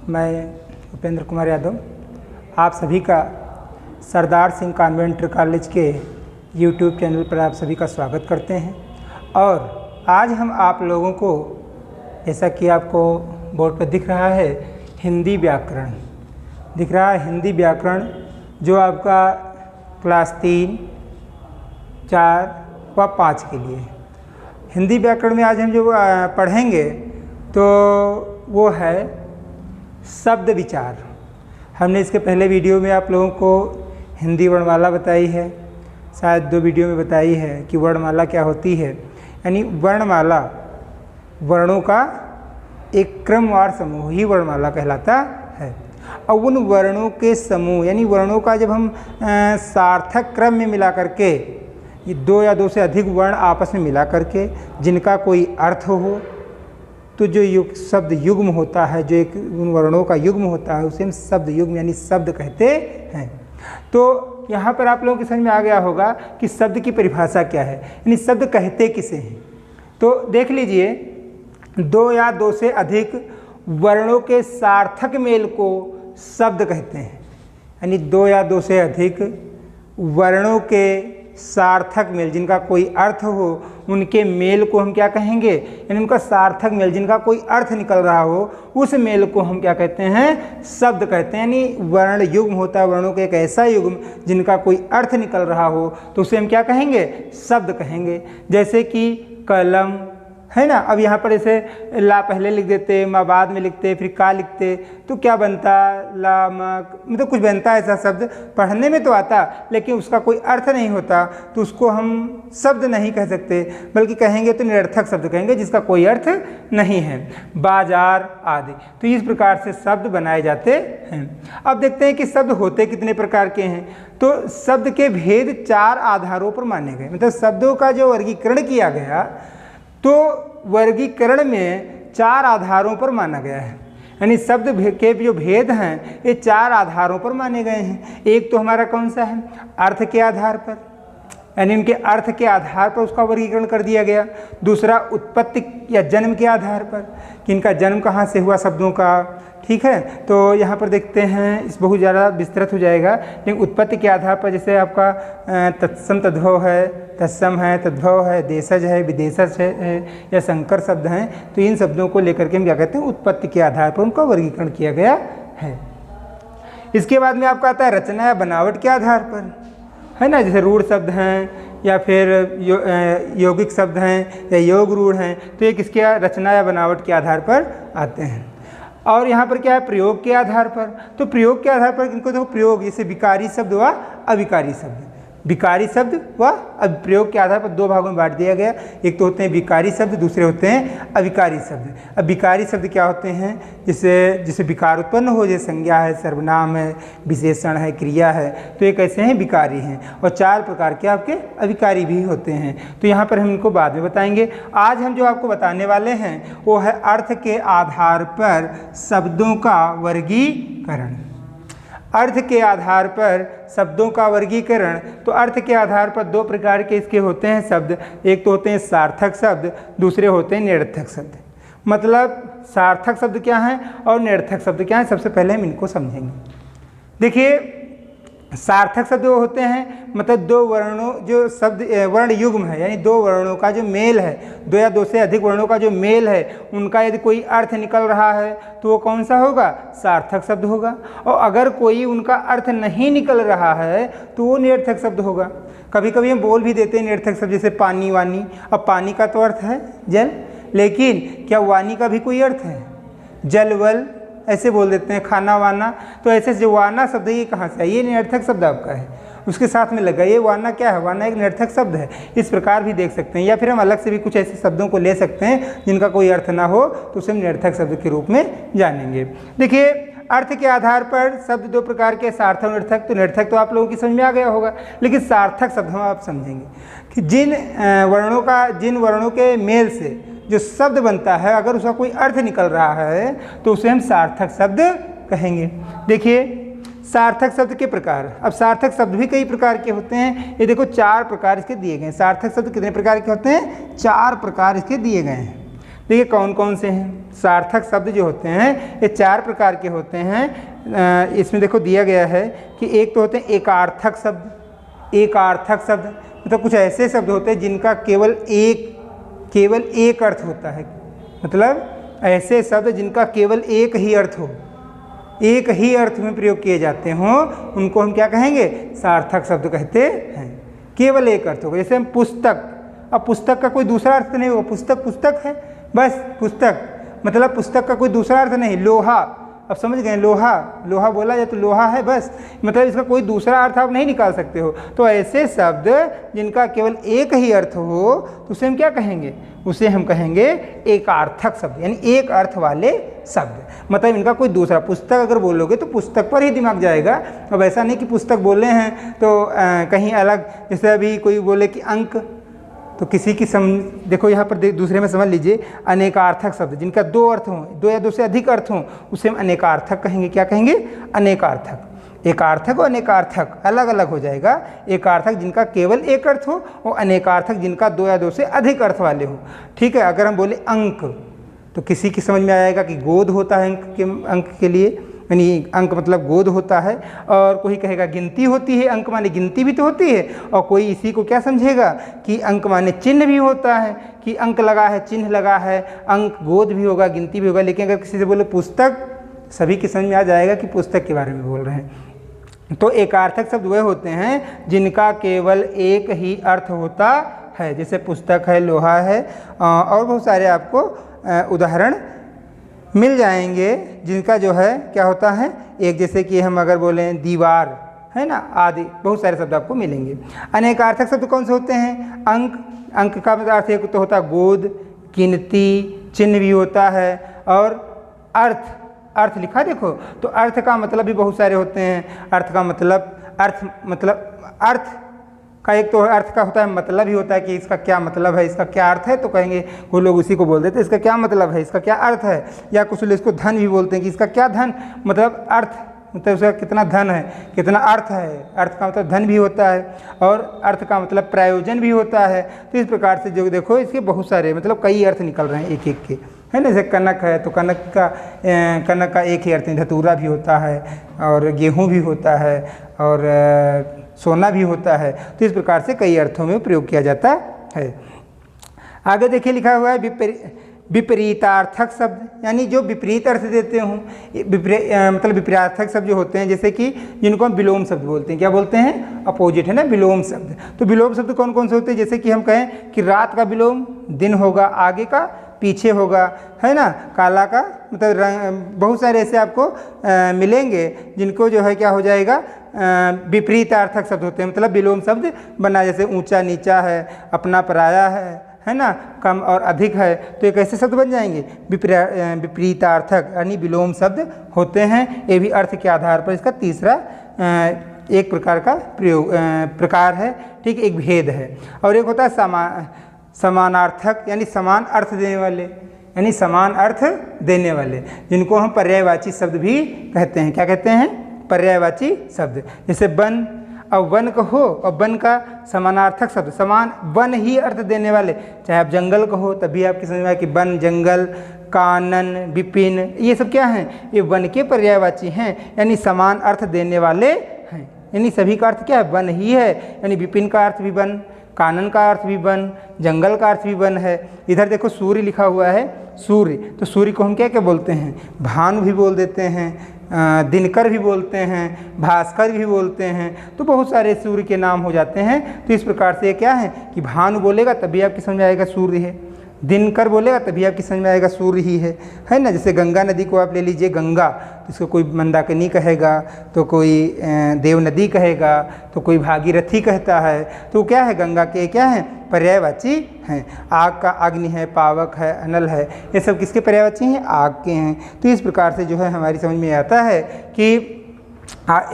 मैं उपेंद्र कुमार यादव आप सभी का सरदार सिंह कॉन्वेंट कॉलेज के यूट्यूब चैनल पर आप सभी का स्वागत करते हैं। और आज हम आप लोगों को, जैसा कि आपको बोर्ड पर दिख रहा है, हिंदी व्याकरण दिख रहा है। हिंदी व्याकरण जो आपका क्लास 3, 4 व 5 के लिए हिंदी व्याकरण में आज हम जो पढ़ेंगे तो वो है शब्द विचार। हमने इसके पहले वीडियो में आप लोगों को हिंदी वर्णमाला बताई है, शायद 2 वीडियो में बताई है कि वर्णमाला क्या होती है। यानी वर्णमाला वर्णों का एक क्रमवार समूह ही वर्णमाला कहलाता है। और उन वर्णों के समूह यानी वर्णों का जब हम सार्थक क्रम में मिला करके, ये 2 या 2 से अधिक वर्ण आपस में मिला करके जिनका कोई अर्थ हो, तो जो शब्द युग्म होता है, जो एक उन वर्णों का युग्म होता है, उसे हम शब्द युग्म यानी शब्द कहते हैं। तो यहाँ पर आप लोगों की समझ में आ गया होगा कि शब्द की परिभाषा क्या है, यानी शब्द कहते किसे हैं। तो देख लीजिए, 2 या 2 से अधिक वर्णों के सार्थक मेल को शब्द कहते हैं। यानी 2 या 2 से अधिक वर्णों के सार्थक मेल, जिनका कोई अर्थ हो, उनके मेल को हम क्या कहेंगे, यानी उनका सार्थक मेल, जिनका कोई अर्थ निकल रहा हो, उस मेल को हम क्या कहते हैं, शब्द कहते हैं। यानी वर्ण युग्म होता है, वर्णों के एक ऐसा युग्म जिनका कोई अर्थ निकल रहा हो तो उसे हम क्या कहेंगे, शब्द कहेंगे। जैसे कि कलम है ना। अब यहाँ पर ऐसे ला पहले लिख देते, मा बाद में लिखते, फिर का लिखते, तो क्या बनता, ला मतलब कुछ बनता है ऐसा शब्द, पढ़ने में तो आता लेकिन उसका कोई अर्थ नहीं होता, तो उसको हम शब्द नहीं कह सकते, बल्कि कहेंगे तो निरर्थक शब्द कहेंगे जिसका कोई अर्थ नहीं है। बाजार आदि, तो इस प्रकार से शब्द बनाए जाते हैं। अब देखते हैं कि शब्द होते कितने प्रकार के हैं। तो शब्द के भेद 4 आधारों पर माने गए, मतलब शब्दों का जो वर्गीकरण किया गया तो वर्गीकरण में 4 आधारों पर माना गया है। यानी शब्द के जो भेद हैं ये 4 आधारों पर माने गए हैं। एक तो हमारा कौन सा है, अर्थ के आधार पर, यानी उनके अर्थ के आधार पर उसका वर्गीकरण कर दिया गया। दूसरा उत्पत्ति या जन्म के आधार पर, कि इनका जन्म कहाँ से हुआ शब्दों का, ठीक है। तो यहाँ पर देखते हैं, इस बहुत ज़्यादा विस्तृत हो जाएगा, लेकिन उत्पत्ति के आधार पर जैसे आपका तत्सम तद्भव है, तत्सम है, तद्भव है, देशज है, विदेशज है या संकर शब्द हैं, तो इन शब्दों को लेकर के हम क्या कहते हैं, उत्पत्ति के आधार पर उनका वर्गीकरण किया गया है। इसके बाद में आपका आता है रचना या बनावट के आधार पर, है ना। जैसे रूढ़ शब्द हैं या फिर यौगिक शब्द हैं या योग रूढ़ हैं, तो ये किसके रचना या बनावट के आधार पर आते हैं। और यहाँ पर क्या है, प्रयोग के आधार पर। तो प्रयोग के आधार पर इनको देखो, प्रयोग जैसे विकारी शब्द व अविकारी शब्द, विकारी शब्द व प्रयोग के आधार पर 2 भागों में बांट दिया गया। एक तो होते हैं विकारी शब्द, दूसरे होते हैं अविकारी शब्द। अब विकारी शब्द क्या होते हैं, जिससे विकार उत्पन्न हो, जैसे संज्ञा है, सर्वनाम है, विशेषण है, क्रिया है, तो ये कैसे हैं, विकारी हैं। और 4 प्रकार के आपके अविकारी भी होते हैं, तो यहाँ पर हम इनको बाद में बताएंगे। आज हम जो आपको बताने वाले हैं वो है अर्थ के आधार पर शब्दों का वर्गीकरण। अर्थ के आधार पर शब्दों का वर्गीकरण, तो अर्थ के आधार पर 2 प्रकार के इसके होते हैं शब्द। एक तो होते हैं सार्थक शब्द, दूसरे होते हैं निरर्थक शब्द। मतलब सार्थक शब्द क्या हैं और निरर्थक शब्द क्या हैं, सबसे पहले हम इनको समझेंगे। देखिए, सार्थक शब्द वो होते हैं, मतलब 2 वर्णों जो शब्द वर्ण युग्म है, यानी 2 वर्णों का जो मेल है, 2 या 2 से अधिक वर्णों का जो मेल है, उनका यदि कोई अर्थ निकल रहा है तो वो कौन सा होगा, सार्थक शब्द होगा। और अगर कोई उनका अर्थ नहीं निकल रहा है तो वो निरर्थक शब्द होगा। कभी कभी हम बोल भी देते हैं निरर्थक शब्द, जैसे पानी, वानी। अब पानी का तो अर्थ है जल, लेकिन क्या वानी का भी कोई अर्थ है, जल, वल ऐसे बोल देते हैं, खाना, वाना। तो ऐसे जो वाना शब्द है ये कहाँ से है, ये निरर्थक शब्द आपका है, उसके साथ में लगा। ये वाना क्या है, वाना एक निरर्थक शब्द है। इस प्रकार भी देख सकते हैं, या फिर हम अलग से भी कुछ ऐसे शब्दों को ले सकते हैं जिनका कोई अर्थ ना हो, तो उसे हम निरर्थक शब्द के रूप में जानेंगे। देखिए, अर्थ के आधार पर शब्द 2 प्रकार के, सार्थक और निरर्थक। तो निरर्थक तो आप लोगों की समझ में आ गया होगा, लेकिन सार्थक शब्द हम आप समझेंगे कि जिन वर्णों के मेल से जो शब्द बनता है, अगर उसका कोई अर्थ निकल रहा है तो उसे हम सार्थक शब्द कहेंगे। देखिए, सार्थक शब्द के प्रकार। अब सार्थक शब्द भी कई प्रकार के होते हैं। ये देखो 4 प्रकार इसके दिए गए हैं। सार्थक शब्द कितने प्रकार के होते हैं, 4 प्रकार इसके दिए गए हैं। देखिए कौन कौन से हैं। सार्थक शब्द जो होते हैं ये 4 प्रकार के होते हैं। इसमें देखो दिया गया है कि एक तो होते हैं एकार्थक शब्द। एकार्थक शब्द मतलब कुछ ऐसे शब्द होते हैं जिनका केवल एक अर्थ होता है। मतलब ऐसे शब्द जिनका केवल एक ही अर्थ हो, एक ही अर्थ में प्रयोग किए जाते हों, उनको हम क्या कहेंगे? सार्थक शब्द कहते हैं। केवल एक अर्थ होगा। जैसे हम पुस्तक, अब पुस्तक का कोई दूसरा अर्थ नहीं होगा। पुस्तक पुस्तक है, बस पुस्तक, मतलब पुस्तक का कोई दूसरा अर्थ नहीं। लोहा, अब समझ गए, लोहा, लोहा बोला जाए तो लोहा है बस, मतलब इसका कोई दूसरा अर्थ आप नहीं निकाल सकते हो। तो ऐसे शब्द जिनका केवल एक ही अर्थ हो तो उसे हम क्या कहेंगे? उसे हम कहेंगे एकार्थक शब्द, यानी एक अर्थ वाले शब्द। मतलब इनका कोई दूसरा, पुस्तक अगर बोलोगे तो पुस्तक पर ही दिमाग जाएगा। अब ऐसा नहीं कि पुस्तक बोले हैं तो कहीं अलग, जैसे अभी कोई बोले कि अंक, तो किसी की देखो यहाँ पर दूसरे में समझ लीजिए, अनेकार्थक शब्द जिनका 2 अर्थ हों, 2 या 2 से अधिक अर्थ हों, उसे हम अनेकार्थक कहेंगे। क्या कहेंगे? अनेकार्थक। एकार्थक और अनेकार्थक अलग अलग हो जाएगा। एकार्थक जिनका केवल एक अर्थ हो और अनेकार्थक जिनका 2 या 2 से अधिक अर्थ वाले हो। ठीक है, अगर हम बोले अंक तो किसी की समझ में आएगा कि गोद होता है अंक के लिए, यानी अंक मतलब गोद होता है। और कोई कहेगा गिनती होती है, अंक माने गिनती भी तो होती है। और कोई इसी को क्या समझेगा कि अंक माने चिन्ह भी होता है, कि अंक लगा है, चिन्ह लगा है, अंक गोद भी होगा, गिनती भी होगा। लेकिन अगर किसी से बोले पुस्तक, सभी की समझ में आ जाएगा कि पुस्तक के बारे में बोल रहे हैं। तो एकार्थक शब्द वह होते हैं जिनका केवल एक ही अर्थ होता है, जैसे पुस्तक है, लोहा है, और बहुत सारे आपको उदाहरण मिल जाएंगे जिनका जो है क्या होता है एक, जैसे कि हम अगर बोलें दीवार है ना, आदि बहुत सारे शब्द आपको मिलेंगे। अनेकार्थक शब्द कौन से होते हैं? अंक, अंक का मतलब अर्थ एक तो होता है गोद, गिनती, चिन्ह भी होता है, और अर्थ, अर्थ लिखा देखो, तो अर्थ का मतलब भी बहुत सारे होते हैं। अर्थ का मतलब अर्थ का एक तो अर्थ का होता है, मतलब ही होता है कि इसका क्या मतलब है, इसका क्या अर्थ है, तो कहेंगे वो लोग उसी को बोल देते हैं इसका क्या मतलब है, इसका क्या अर्थ है। या कुछ लोग इसको धन भी बोलते हैं कि इसका क्या धन, मतलब अर्थ, मतलब उसका कितना धन है, कितना अर्थ है। अर्थ का मतलब धन भी होता है, और अर्थ का मतलब प्रयोजन भी होता है। तो इस प्रकार से जो देखो इसके बहुत सारे मतलब कई अर्थ निकल रहे हैं एक एक के, है ना। जैसे कनक है तो कनक का एक ही अर्थ नहीं, धतूरा भी होता है, और गेहूँ भी होता है, और सोना भी होता है। तो इस प्रकार से कई अर्थों में प्रयोग किया जाता है। आगे देखिए लिखा हुआ है विपरीतार्थक शब्द, यानी जो विपरीत अर्थ देते हों। मतलब विपरीतार्थक शब्द जो होते हैं, जैसे कि जिनको हम विलोम शब्द बोलते हैं। क्या बोलते हैं? अपोजिट, है ना, विलोम शब्द। तो विलोम शब्द कौन कौन से होते हैं? जैसे कि हम कहें कि रात का विलोम दिन होगा, आगे का पीछे होगा, है ना। काला का मतलब रंग, बहुत सारे ऐसे आपको मिलेंगे जिनको जो है क्या हो जाएगा, विपरीतार्थक शब्द होते हैं, मतलब विलोम शब्द बना। जैसे ऊंचा नीचा है, अपना पराया है ना, कम और अधिक है, तो एक ऐसे शब्द बन जाएंगे विपरीतार्थक, यानी विलोम शब्द होते हैं। ये भी अर्थ के आधार पर इसका तीसरा एक प्रकार का प्रकार है। ठीक, एक भेद है। और एक होता है समानार्थक, यानी समान अर्थ देने वाले, यानी समान अर्थ देने वाले, जिनको हम पर्यायवाची शब्द भी कहते हैं। क्या कहते हैं? पर्यायवाची शब्द। जैसे वन, अब वन कहो और वन का समानार्थक शब्द, समान वन ही अर्थ देने वाले। चाहे आप जंगल कहो तभी आपकी समझ में आए कि वन, जंगल, कानन, विपिन, ये सब क्या हैं? ये वन के पर्यायवाची हैं, यानी समान अर्थ देने वाले हैं। यानी सभी का अर्थ क्या है? वन ही है। यानी विपिन का अर्थ भी वन, कानन का अर्थ भी वन, जंगल का अर्थ भी वन है। इधर देखो सूर्य लिखा हुआ है, सूर्य, तो सूर्य को हम क्या क्या बोलते हैं? भानु भी बोल देते हैं, दिनकर भी बोलते हैं, भास्कर भी बोलते हैं। तो बहुत सारे सूर्य के नाम हो जाते हैं। तो इस प्रकार से क्या है कि भानु बोलेगा तभी आपकी समझ में आएगा सूर्य है, दिनकर बोलेगा तभी आपकी समझ में आएगा सूर्य ही है ना। जैसे गंगा नदी को आप ले लीजिए, गंगा, तो इसको कोई मंदाकिनी कहेगा, तो कोई देव नदी कहेगा, तो कोई भागीरथी कहता है। तो क्या है? गंगा के क्या है? पर्यायवाची हैं। आग का अग्नि है, पावक है, अनल है, ये सब किसके पर्यायवाची हैं? आग के हैं। तो इस प्रकार से जो है हमारी समझ में आता है कि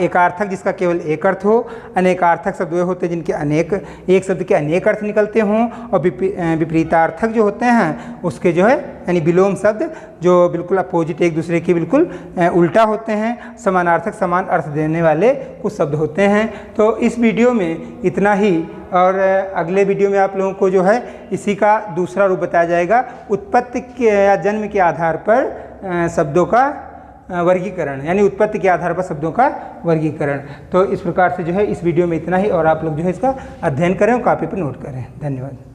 एकार्थक जिसका केवल एक अर्थ हो, अनेकार्थक शब्द वे होते हैं जिनके एक शब्द के अनेक अर्थ निकलते हों, और विपरीतार्थक जो होते हैं उसके जो है यानी विलोम शब्द जो बिल्कुल अपोजिट एक दूसरे के बिल्कुल उल्टा होते हैं। समानार्थक समान अर्थ देने वाले कुछ शब्द होते हैं। तो इस वीडियो में इतना ही, और अगले वीडियो में आप लोगों को जो है इसी का दूसरा रूप बताया जाएगा, उत्पत्ति के या जन्म के आधार पर शब्दों का वर्गीकरण, यानी उत्पत्ति के आधार पर शब्दों का वर्गीकरण। तो इस प्रकार से जो है इस वीडियो में इतना ही, और आप लोग जो है इसका अध्ययन करें और कॉपी पर नोट करें। धन्यवाद।